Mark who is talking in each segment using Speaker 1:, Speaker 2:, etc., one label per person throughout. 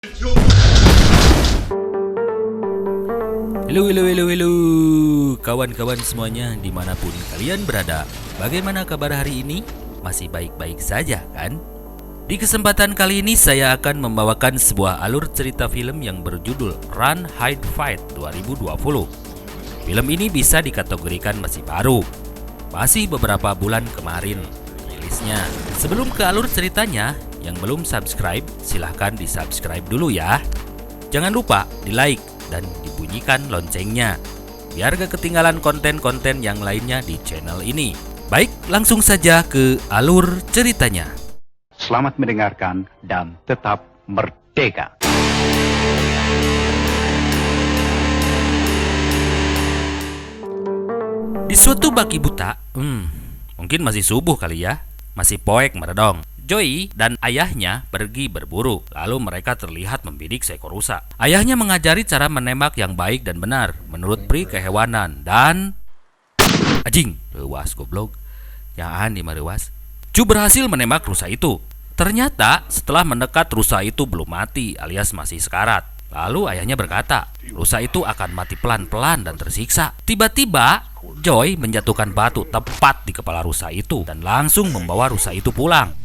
Speaker 1: Halo kawan-kawan semuanya dimanapun kalian berada. Bagaimana kabar hari ini? Masih baik-baik saja kan? Di kesempatan kali ini saya akan membawakan sebuah alur cerita film yang berjudul Run, Hide, Fight 2020. Film ini bisa dikategorikan masih baru, masih beberapa bulan kemarin rilisnya. Sebelum ke alur ceritanya, yang belum subscribe silahkan di subscribe dulu ya. Jangan lupa di like dan dibunyikan loncengnya biar gak ketinggalan konten-konten yang lainnya di channel ini. Baik, langsung saja ke alur ceritanya.
Speaker 2: Selamat mendengarkan dan tetap merdeka.
Speaker 1: Di suatu baki buta, mungkin masih subuh kali ya, masih poek meredong. Joey dan ayahnya pergi berburu, lalu mereka terlihat membidik seekor rusa. Ayahnya mengajari cara menembak yang baik dan benar menurut pri kehewanan dan anjing, leuwas goblok. Yaan di marewas. Cu berhasil menembak rusa itu. Ternyata setelah mendekat rusa itu belum mati alias masih sekarat. Lalu ayahnya berkata, rusa itu akan mati pelan-pelan dan tersiksa. Tiba-tiba Joy menjatuhkan batu tepat di kepala rusa itu dan langsung membawa rusa itu pulang.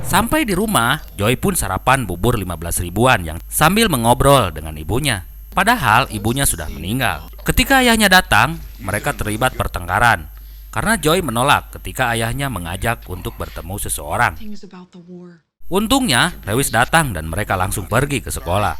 Speaker 1: Sampai di rumah, Joy pun sarapan bubur 15 ribuan yang sambil mengobrol dengan ibunya. Padahal ibunya sudah meninggal. Ketika ayahnya datang, mereka terlibat pertengkaran karena Joy menolak ketika ayahnya mengajak untuk bertemu seseorang. Untungnya, Lewis datang dan mereka langsung pergi ke sekolah.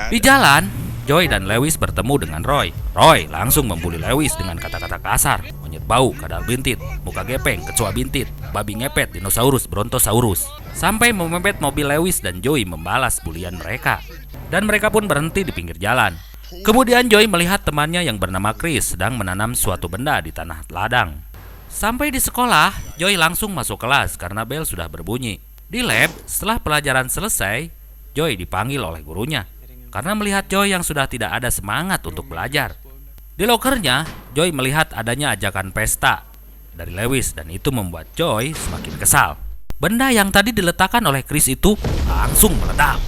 Speaker 1: Di jalan, Joy dan Lewis bertemu dengan Roy. Roy langsung membuli Lewis dengan kata-kata kasar, monyet bau, kadal bintit, muka gepeng, kecoa bintit, babi ngepet, dinosaurus, brontosaurus, sampai memepet mobil Lewis dan Joy membalas bulian mereka. Dan mereka pun berhenti di pinggir jalan. Kemudian Joy melihat temannya yang bernama Chris sedang menanam suatu benda di tanah ladang. Sampai di sekolah, Joy langsung masuk kelas karena bel sudah berbunyi. Di lab, setelah pelajaran selesai, Joy dipanggil oleh gurunya karena melihat Joy yang sudah tidak ada semangat untuk belajar. Di lokernya, Joy melihat adanya ajakan pesta dari Lewis dan itu membuat Joy semakin kesal. Benda yang tadi diletakkan oleh Chris itu langsung meledak.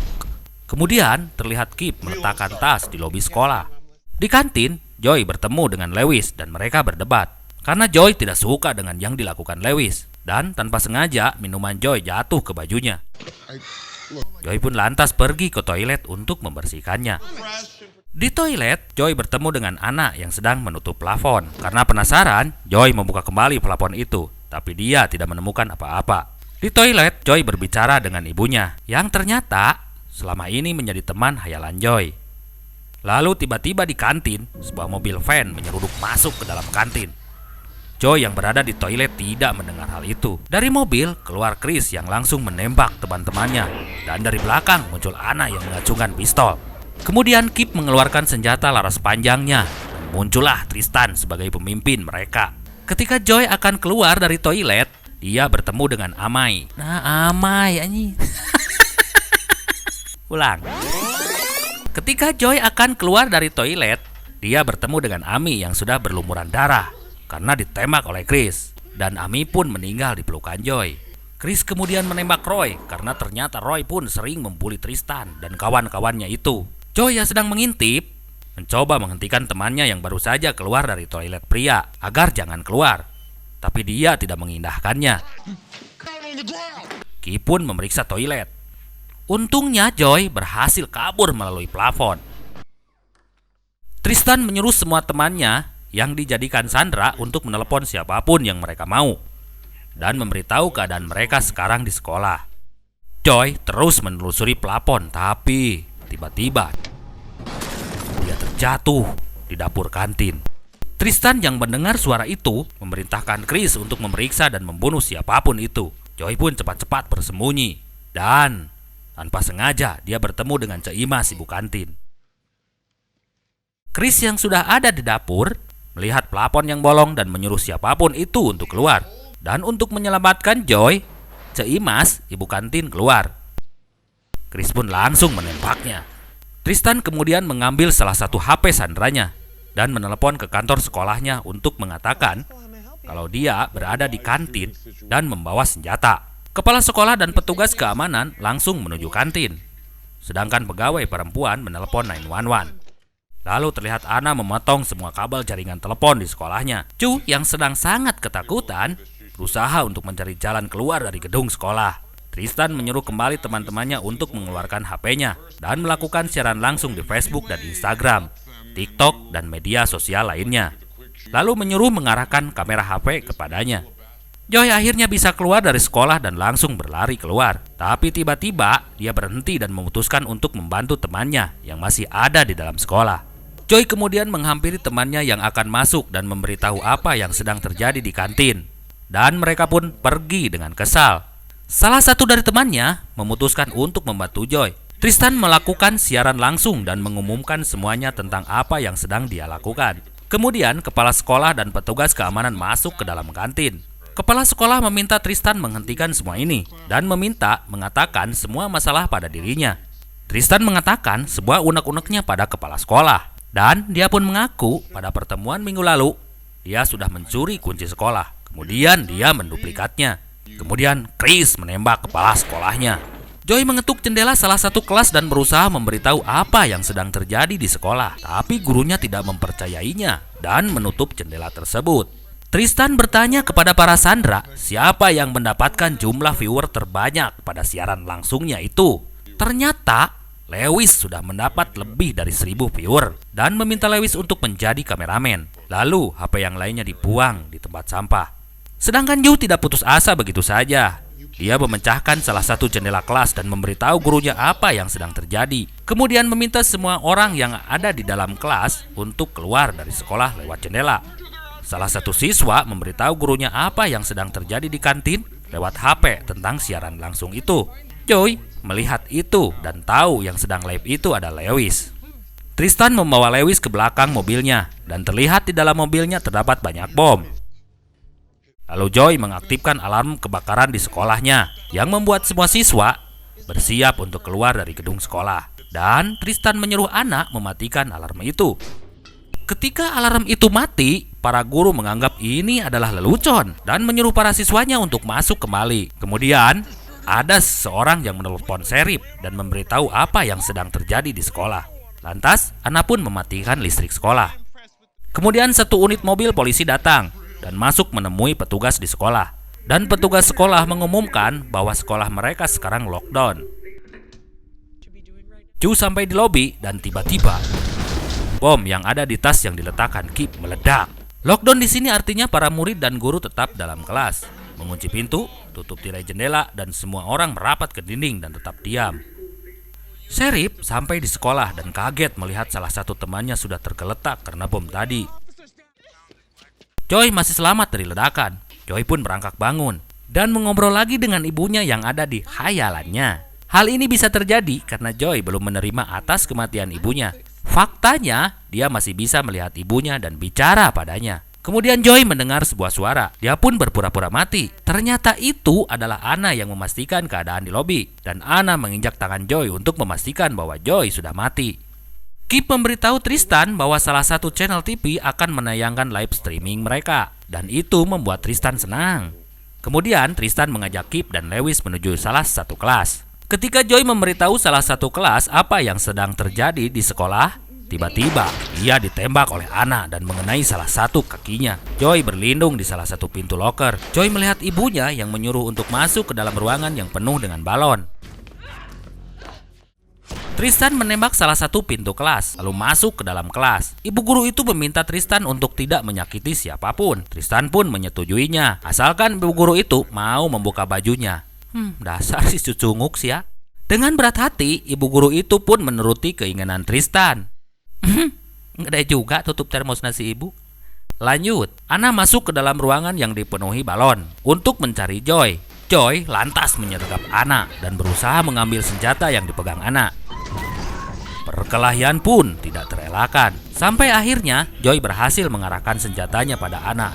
Speaker 1: Kemudian terlihat Kip meletakkan tas di lobi sekolah. Di kantin, Joy bertemu dengan Lewis dan mereka berdebat karena Joy tidak suka dengan yang dilakukan Lewis dan tanpa sengaja minuman Joy jatuh ke bajunya. Joy pun lantas pergi ke toilet untuk membersihkannya. Di toilet, Joy bertemu dengan anak yang sedang menutup plafon. Karena penasaran, Joy membuka kembali plafon itu, tapi dia tidak menemukan apa-apa. Di toilet, Joy berbicara dengan ibunya, yang ternyata selama ini menjadi teman hayalan Joy. Lalu tiba-tiba di kantin, sebuah mobil van menyeruduk masuk ke dalam kantin. Joy yang berada di toilet tidak mendengar hal itu. Dari mobil keluar Chris yang langsung menembak teman-temannya. Dan dari belakang muncul Anna yang mengacungkan pistol. Kemudian Kip mengeluarkan senjata laras panjangnya. Dan muncullah Tristan sebagai pemimpin mereka. Ketika Joy akan keluar dari toilet, dia bertemu dengan Amai. Nah, Amai anjing. Ulang. Ketika Joy akan keluar dari toilet, dia bertemu dengan Ami yang sudah berlumuran darah karena ditembak oleh Chris. Dan Ami pun meninggal di pelukan Joy. Chris kemudian menembak Roy karena ternyata Roy pun sering membuli Tristan dan kawan-kawannya itu. Joy yang sedang mengintip mencoba menghentikan temannya yang baru saja keluar dari toilet pria agar jangan keluar. Tapi dia tidak mengindahkannya. Ki pun memeriksa toilet. Untungnya Joy berhasil kabur melalui plafon. Tristan menyuruh semua temannya yang dijadikan sandera untuk menelepon siapapun yang mereka mau dan memberitahu keadaan mereka sekarang di sekolah. Joy terus menelusuri plafon, tapi tiba-tiba dia terjatuh di dapur kantin. Tristan yang mendengar suara itu memerintahkan Chris untuk memeriksa dan membunuh siapapun itu. Joy pun cepat-cepat bersembunyi dan tanpa sengaja dia bertemu dengan Cek Imas ibu kantin. Chris yang sudah ada di dapur melihat plafon yang bolong dan menyuruh siapapun itu untuk keluar. Dan untuk menyelamatkan Joy, Cek Imas, ibu kantin, keluar. Chris pun langsung menembaknya. Tristan kemudian mengambil salah satu HP sandranya dan menelepon ke kantor sekolahnya untuk mengatakan kalau dia berada di kantin dan membawa senjata. Kepala sekolah dan petugas keamanan langsung menuju kantin. Sedangkan pegawai perempuan menelpon 911. Lalu terlihat Ana memotong semua kabel jaringan telepon di sekolahnya. Chu yang sedang sangat ketakutan berusaha untuk mencari jalan keluar dari gedung sekolah. Tristan menyuruh kembali teman-temannya untuk mengeluarkan HP-nya dan melakukan siaran langsung di Facebook dan Instagram, TikTok, dan media sosial lainnya. Lalu menyuruh mengarahkan kamera HP kepadanya. Joy akhirnya bisa keluar dari sekolah dan langsung berlari keluar. Tapi tiba-tiba dia berhenti dan memutuskan untuk membantu temannya yang masih ada di dalam sekolah. Joy kemudian menghampiri temannya yang akan masuk dan memberitahu apa yang sedang terjadi di kantin. Dan mereka pun pergi dengan kesal. Salah satu dari temannya memutuskan untuk membantu Joy. Tristan melakukan siaran langsung dan mengumumkan semuanya tentang apa yang sedang dia lakukan. Kemudian kepala sekolah dan petugas keamanan masuk ke dalam kantin. Kepala sekolah meminta Tristan menghentikan semua ini dan meminta mengatakan semua masalah pada dirinya. Tristan mengatakan sebuah unek-uneknya pada kepala sekolah dan dia pun mengaku pada pertemuan minggu lalu dia sudah mencuri kunci sekolah. Kemudian dia menduplikatnya. Kemudian Chris menembak kepala sekolahnya. Joy mengetuk jendela salah satu kelas dan berusaha memberitahu apa yang sedang terjadi di sekolah. Tapi gurunya tidak mempercayainya dan menutup jendela tersebut. Tristan bertanya kepada para sandera siapa yang mendapatkan jumlah viewer terbanyak pada siaran langsungnya itu. Ternyata Lewis sudah mendapat lebih dari 1000 viewer dan meminta Lewis untuk menjadi kameramen. Lalu HP yang lainnya dibuang di tempat sampah. Sedangkan Joe tidak putus asa begitu saja. Dia memecahkan salah satu jendela kelas dan memberitahu gurunya apa yang sedang terjadi. Kemudian meminta semua orang yang ada di dalam kelas untuk keluar dari sekolah lewat jendela. Salah satu siswa memberitahu gurunya apa yang sedang terjadi di kantin lewat HP tentang siaran langsung itu. Joy melihat itu dan tahu yang sedang live itu adalah Lewis. Tristan membawa Lewis ke belakang mobilnya dan terlihat di dalam mobilnya terdapat banyak bom. Lalu Joy mengaktifkan alarm kebakaran di sekolahnya yang membuat semua siswa bersiap untuk keluar dari gedung sekolah. Dan Tristan menyuruh anak mematikan alarm itu. Ketika alarm itu mati, para guru menganggap ini adalah lelucon dan menyuruh para siswanya untuk masuk kembali. Kemudian, ada seseorang yang menelpon Sheriff dan memberitahu apa yang sedang terjadi di sekolah. Lantas, Ana pun mematikan listrik sekolah. Kemudian satu unit mobil polisi datang dan masuk menemui petugas di sekolah. Dan petugas sekolah mengumumkan bahwa sekolah mereka sekarang lockdown. Chu sampai di lobi dan tiba-tiba bom yang ada di tas yang diletakkan Kip meledak. Lockdown di sini artinya para murid dan guru tetap dalam kelas, mengunci pintu, tutup tirai jendela, dan semua orang merapat ke dinding dan tetap diam. Sheriff sampai di sekolah dan kaget melihat salah satu temannya sudah tergeletak karena bom tadi. Joy masih selamat dari ledakan. Joy pun berangkat bangun dan mengobrol lagi dengan ibunya yang ada di khayalannya. Hal ini bisa terjadi karena Joy belum menerima atas kematian ibunya. Faktanya, dia masih bisa melihat ibunya dan bicara padanya. Kemudian Joy mendengar sebuah suara. Dia pun berpura-pura mati. Ternyata itu adalah Ana yang memastikan keadaan di lobi. Dan Ana menginjak tangan Joy untuk memastikan bahwa Joy sudah mati. Kip memberitahu Tristan bahwa salah satu channel TV akan menayangkan live streaming mereka. Dan itu membuat Tristan senang. Kemudian Tristan mengajak Kip dan Lewis menuju salah satu kelas. Ketika Joy memberitahu salah satu kelas apa yang sedang terjadi di sekolah, tiba-tiba ia ditembak oleh Ana dan mengenai salah satu kakinya. Joy berlindung di salah satu pintu loker. Joy melihat ibunya yang menyuruh untuk masuk ke dalam ruangan yang penuh dengan balon. Tristan menembak salah satu pintu kelas, lalu masuk ke dalam kelas. Ibu guru itu meminta Tristan untuk tidak menyakiti siapapun. Tristan pun menyetujuinya, asalkan ibu guru itu mau membuka bajunya. Dasar si cucunguk sih ya. Dengan berat hati, ibu guru itu pun menuruti keinginan Tristan. Nggak ada juga tutup termos nasi ibu. Lanjut, Ana masuk ke dalam ruangan yang dipenuhi balon untuk mencari Joy. Joy lantas menyergap Ana dan berusaha mengambil senjata yang dipegang Ana. Perkelahian pun tidak terelakkan. Sampai akhirnya Joy berhasil mengarahkan senjatanya pada Ana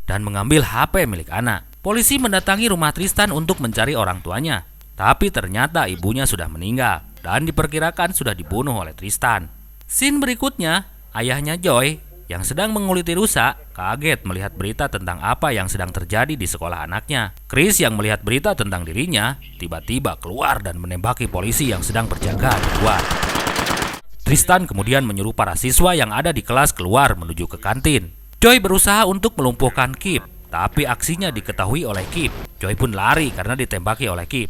Speaker 1: dan mengambil HP milik Ana. Polisi mendatangi rumah Tristan untuk mencari orang tuanya. Tapi ternyata ibunya sudah meninggal dan diperkirakan sudah dibunuh oleh Tristan. Scene berikutnya, ayahnya Joy yang sedang menguliti rusa kaget melihat berita tentang apa yang sedang terjadi di sekolah anaknya. Chris yang melihat berita tentang dirinya tiba-tiba keluar dan menembaki polisi yang sedang berjaga di luar. Tristan kemudian menyuruh para siswa yang ada di kelas keluar menuju ke kantin. Joy berusaha untuk melumpuhkan Kip, tapi aksinya diketahui oleh Kip. Joy pun lari karena ditembaki oleh Kip.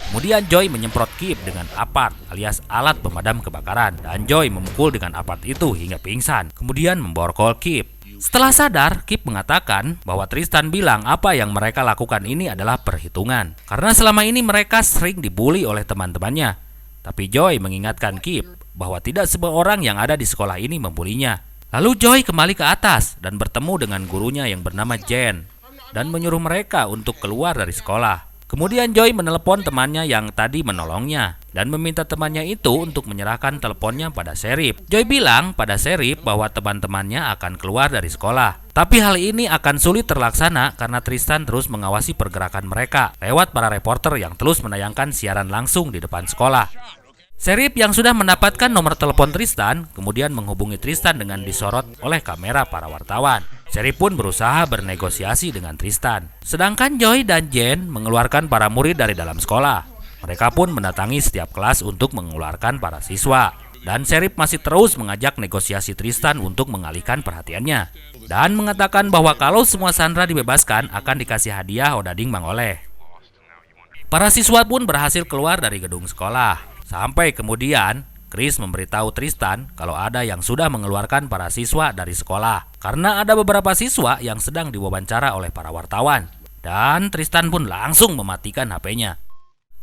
Speaker 1: Kemudian Joy menyemprot Kip dengan apart alias alat pemadam kebakaran, dan Joy memukul dengan apart itu hingga pingsan, kemudian memborgol Kip. Setelah sadar, Kip mengatakan bahwa Tristan bilang apa yang mereka lakukan ini adalah perhitungan, karena selama ini mereka sering dibully oleh teman-temannya. Tapi Joy mengingatkan Kip bahwa tidak semua orang yang ada di sekolah ini membulinya. Lalu Joy kembali ke atas dan bertemu dengan gurunya yang bernama Jen dan menyuruh mereka untuk keluar dari sekolah. Kemudian Joy menelepon temannya yang tadi menolongnya dan meminta temannya itu untuk menyerahkan teleponnya pada Sheriff. Joy bilang pada Sheriff bahwa teman-temannya akan keluar dari sekolah. Tapi hal ini akan sulit terlaksana karena Tristan terus mengawasi pergerakan mereka lewat para reporter yang terus menayangkan siaran langsung di depan sekolah. Sheriff yang sudah mendapatkan nomor telepon Tristan kemudian menghubungi Tristan dengan disorot oleh kamera para wartawan. Sheriff pun berusaha bernegosiasi dengan Tristan. Sedangkan Joy dan Jen mengeluarkan para murid dari dalam sekolah. Mereka pun mendatangi setiap kelas untuk mengeluarkan para siswa. Dan Sheriff masih terus mengajak negosiasi Tristan untuk mengalihkan perhatiannya. Dan mengatakan bahwa kalau semua sandera dibebaskan akan dikasih hadiah odading mangoleh. Para siswa pun berhasil keluar dari gedung sekolah. Sampai kemudian Chris memberitahu Tristan kalau ada yang sudah mengeluarkan para siswa dari sekolah karena ada beberapa siswa yang sedang diwawancara oleh para wartawan. Dan Tristan pun langsung mematikan HP-nya.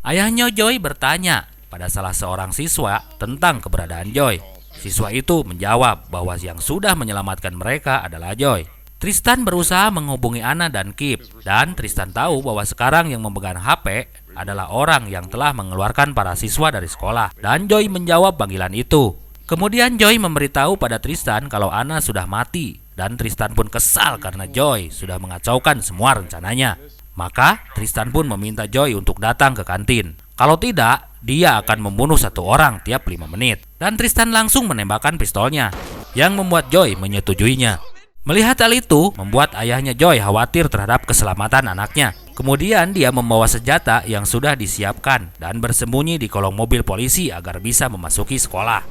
Speaker 1: Ayahnya Joy bertanya pada salah seorang siswa tentang keberadaan Joy. Siswa itu menjawab bahwa yang sudah menyelamatkan mereka adalah Joy. Tristan berusaha menghubungi Anna dan Kip, dan Tristan tahu bahwa sekarang yang memegang HP adalah orang yang telah mengeluarkan para siswa dari sekolah, dan Joy menjawab panggilan itu. Kemudian Joy memberitahu pada Tristan kalau Anna sudah mati, dan Tristan pun kesal karena Joy sudah mengacaukan semua rencananya. Maka Tristan pun meminta Joy untuk datang ke kantin. Kalau tidak, dia akan membunuh satu orang tiap 5 menit. Dan Tristan langsung menembakkan pistolnya, yang membuat Joy menyetujuinya. Melihat hal itu, membuat ayahnya Joy khawatir terhadap keselamatan anaknya. Kemudian dia membawa senjata yang sudah disiapkan dan bersembunyi di kolong mobil polisi agar bisa memasuki sekolah.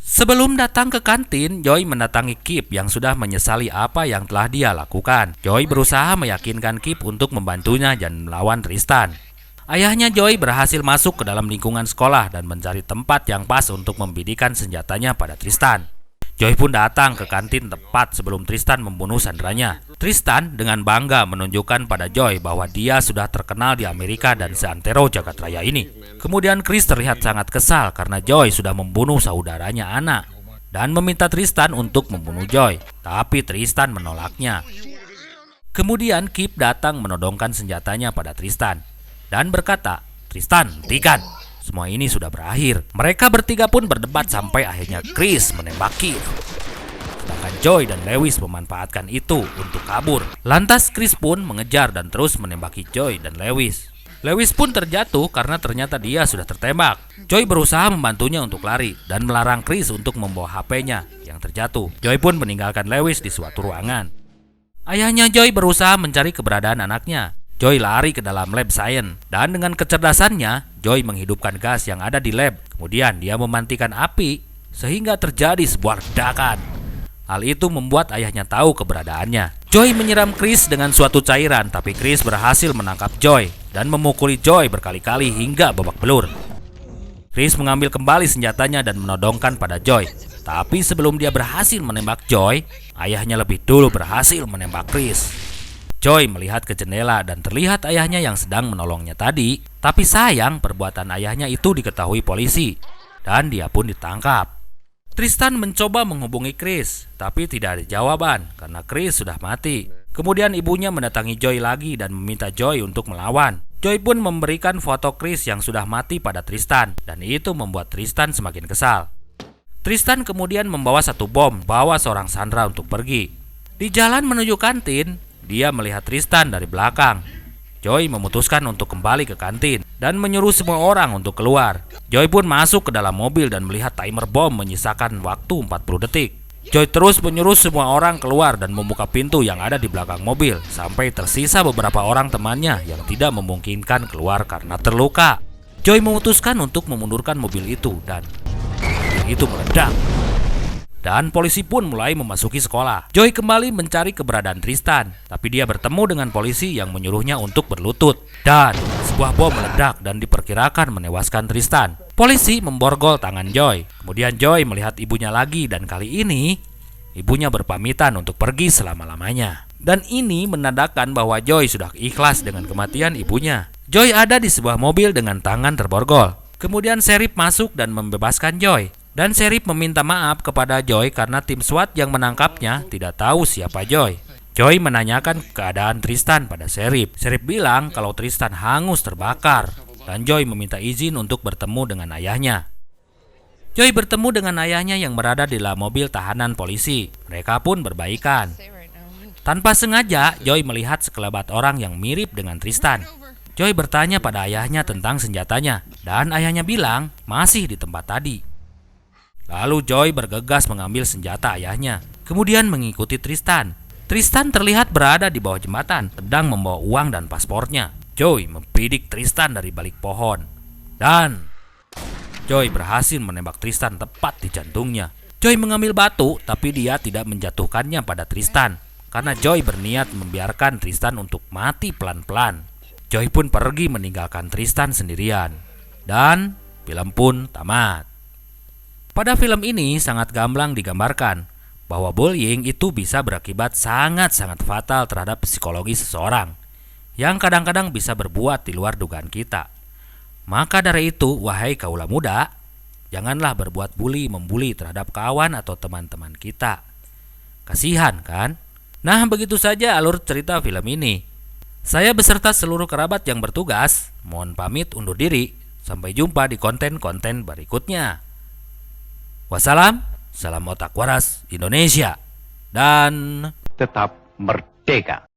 Speaker 1: Sebelum datang ke kantin, Joy mendatangi Kip yang sudah menyesali apa yang telah dia lakukan. Joy berusaha meyakinkan Kip untuk membantunya dan melawan Tristan. Ayahnya Joy berhasil masuk ke dalam lingkungan sekolah dan mencari tempat yang pas untuk membidikan senjatanya pada Tristan. Joy pun datang ke kantin tepat sebelum Tristan membunuh sanderanya. Tristan dengan bangga menunjukkan pada Joy bahwa dia sudah terkenal di Amerika dan seantero jagat raya ini. Kemudian Chris terlihat sangat kesal karena Joy sudah membunuh saudaranya Anna dan meminta Tristan untuk membunuh Joy, tapi Tristan menolaknya. Kemudian Kip datang menodongkan senjatanya pada Tristan dan berkata, "Tristan, hentikan. Semua ini sudah berakhir." Mereka bertiga pun berdebat sampai akhirnya Chris menembak Kip. Sedangkan Joy dan Lewis memanfaatkan itu untuk kabur. Lantas Chris pun mengejar dan terus menembaki Joy dan Lewis. Lewis pun terjatuh karena ternyata dia sudah tertembak. Joy berusaha membantunya untuk lari dan melarang Chris untuk membawa HP-nya yang terjatuh. Joy pun meninggalkan Lewis di suatu ruangan. Ayahnya Joy berusaha mencari keberadaan anaknya. Joy lari ke dalam lab science dan dengan kecerdasannya Joy menghidupkan gas yang ada di lab. Kemudian dia memantikan api sehingga terjadi sebuah ledakan. Hal itu membuat ayahnya tahu keberadaannya. Joy menyiram Chris dengan suatu cairan, tapi Chris berhasil menangkap Joy dan memukuli Joy berkali-kali hingga babak belur. Chris mengambil kembali senjatanya dan menodongkan pada Joy. Tapi sebelum dia berhasil menembak Joy, ayahnya lebih dulu berhasil menembak Chris. Joy melihat ke jendela dan terlihat ayahnya yang sedang menolongnya tadi. Tapi sayang, perbuatan ayahnya itu diketahui polisi dan dia pun ditangkap. Tristan mencoba menghubungi Chris, tapi tidak ada jawaban karena Chris sudah mati. Kemudian ibunya mendatangi Joy lagi dan meminta Joy untuk melawan. Joy pun memberikan foto Chris yang sudah mati pada Tristan, dan itu membuat Tristan semakin kesal. Tristan kemudian membawa satu bom, bawa seorang sandera untuk pergi. Di jalan menuju kantin, dia melihat Tristan dari belakang. Joy memutuskan untuk kembali ke kantin dan menyuruh semua orang untuk keluar. Joy pun masuk ke dalam mobil dan melihat timer bom menyisakan waktu 40 detik. Joy terus menyuruh semua orang keluar dan membuka pintu yang ada di belakang mobil sampai tersisa beberapa orang temannya yang tidak memungkinkan keluar karena terluka. Joy memutuskan untuk memundurkan mobil itu dan mobil itu meledak. Dan polisi pun mulai memasuki sekolah. Joy kembali mencari keberadaan Tristan, tapi dia bertemu dengan polisi yang menyuruhnya untuk berlutut. Dan sebuah bom meledak dan diperkirakan menewaskan Tristan. Polisi memborgol tangan Joy. Kemudian Joy melihat ibunya lagi dan kali ini ibunya berpamitan untuk pergi selama-lamanya. Dan ini menandakan bahwa Joy sudah ikhlas dengan kematian ibunya. Joy ada di sebuah mobil dengan tangan terborgol. Kemudian Sheriff masuk dan membebaskan Joy. Dan Sheriff meminta maaf kepada Joy karena tim SWAT yang menangkapnya tidak tahu siapa Joy. Joy menanyakan keadaan Tristan pada Sheriff. Sheriff bilang kalau Tristan hangus terbakar. Dan Joy meminta izin untuk bertemu dengan ayahnya. Joy bertemu dengan ayahnya yang berada di dalam mobil tahanan polisi. Mereka pun berbaikan. Tanpa sengaja, Joy melihat sekelebat orang yang mirip dengan Tristan. Joy bertanya pada ayahnya tentang senjatanya. Dan ayahnya bilang masih di tempat tadi. Lalu Joy bergegas mengambil senjata ayahnya, kemudian mengikuti Tristan. Tristan terlihat berada di bawah jembatan, sedang membawa uang dan paspornya. Joy membidik Tristan dari balik pohon. Dan Joy berhasil menembak Tristan tepat di jantungnya. Joy mengambil batu, tapi dia tidak menjatuhkannya pada Tristan, karena Joy berniat membiarkan Tristan untuk mati pelan-pelan. Joy pun pergi meninggalkan Tristan sendirian. Dan film pun tamat. Pada film ini sangat gamblang digambarkan bahwa bullying itu bisa berakibat sangat-sangat fatal terhadap psikologi seseorang yang kadang-kadang bisa berbuat di luar dugaan kita. Maka dari itu, wahai kaula muda, janganlah berbuat membuli terhadap kawan atau teman-teman kita. Kasihan kan? Nah, begitu saja alur cerita film ini. Saya beserta seluruh kerabat yang bertugas mohon pamit undur diri. Sampai jumpa di konten-konten berikutnya. Wassalam, salam otak waras Indonesia, dan
Speaker 2: Tetap merdeka.